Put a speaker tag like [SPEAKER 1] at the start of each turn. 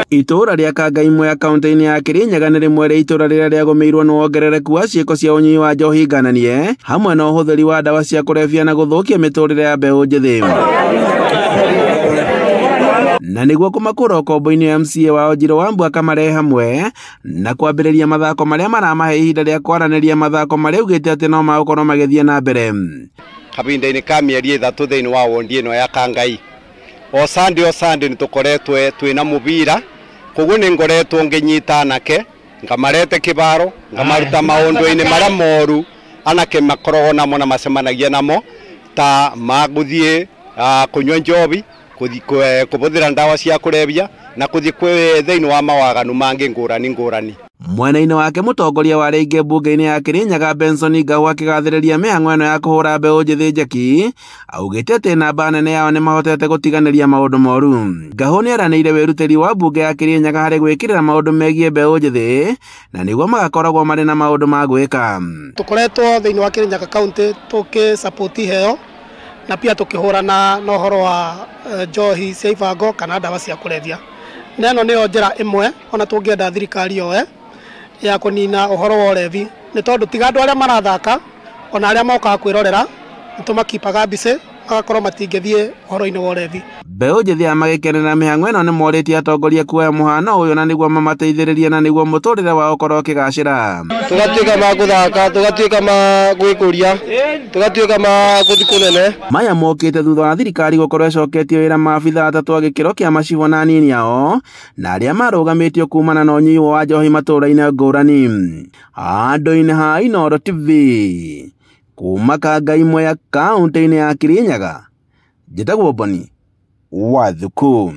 [SPEAKER 1] Itura ria Kangai imwe ya kaunti-ini ya Kirinyaga nĩ rĩmwe rĩa itura rĩrĩa rĩagũmĩirwo nĩ wongerereku wa ciĩko cia ũnyui wa njohi ngananie hamwe na ũhũthĩri wa ndawa cia kũrebia na gũthũkia mĩtũrĩre ya mbeũ njĩthĩ. Na nĩguo kũmakũra ũkombo-inĩ MCA wa Njiro Wambua Kamare hamwe na kwambĩrĩria mathako marĩa maramahe ihinda rĩa kwaranĩria mathako marĩa augĩte atĩ no magũkorwo magĩthiĩ na mbere.
[SPEAKER 2] Kabinda-inĩ ka mĩeri 3 thĩinĩ wa wondi ĩno ya Kangai o Sunday nĩ tũkoretwo twĩna mũbira koguo nĩ ngoretwo ngĩnyita anake ngamarete kĩbaro ngamaruta maũndũ-inĩ marĩa moru anake makoragwo namo na macemanagia namo ta magũthiĩ kũnyua njobi kũbũthĩra ndawa cia kũrebia na kũthiĩ thĩinĩ wa mawaganu mangĩ ngũrani.
[SPEAKER 1] Mwena-inĩ wake mũtongoria wa rĩngĩ mbunge-inĩ ya Kirinyaga Benson Ngahũ akĩgathĩrĩria mĩhang'o ĩno ya kũhũra mbeũ njĩthĩ njeki augĩte atĩ namba nene yao nĩ mahotete gũtiganĩria maũndũ moru. Ngahũ nĩ eranĩire wĩrutĩri wa mbunge ya Kirinyaga harĩ gwĩkĩrĩra maũndũ megiĩ mbeũ njĩthĩ na nĩguo magakoragwo marĩ na maũndũ ma gwĩka.
[SPEAKER 3] Tũkoretwo thĩinĩ wa Kirinyaga kaunti tũkĩsupport heo na pia tukihurana na uhoro wa njohi cia ibango kana ndawa cia kurebia. Neno nĩyo njĩra ĩmwe ona tũngĩenda thirikari yoe ya kũnina uhoro wa ũrebi nĩ tondũ tiga andũ arĩa marathaka ona arĩa mokaga kwĩrorera nĩtũmakipaga mbice magakorwo matingĩthiĩ uhoro-inĩ wa ũrebi.
[SPEAKER 1] Mbeũ njĩthĩ magĩkenera mĩhang'o ĩno nĩ morĩtie atongoria kuoya mũhano ũyũ na nĩguo mamateithĩrĩrie na nĩguo mũtũrĩre wao ũkorwo ũkĩgacĩra.
[SPEAKER 4] Tũgatuĩka ma gũthaka, tũgatuĩka ma gwĩkũria, tũgatuĩka ma gũthiĩ kũnene.
[SPEAKER 1] Maya mokĩte thutha wa thirikari gũkorwo ĩcoketie wĩra maabitha atatũ a gĩkĩro kĩa macibũ na anini ao na arĩa marũgamĩtio kumana na ũnyui wa njohi matũũra-inĩ ngũrani. Handũ-inĩ ha Inooro TV kuma Kangai imwe ya kaunti-inĩ ya Kirinyaga, njĩtagwo Boni Wathuku.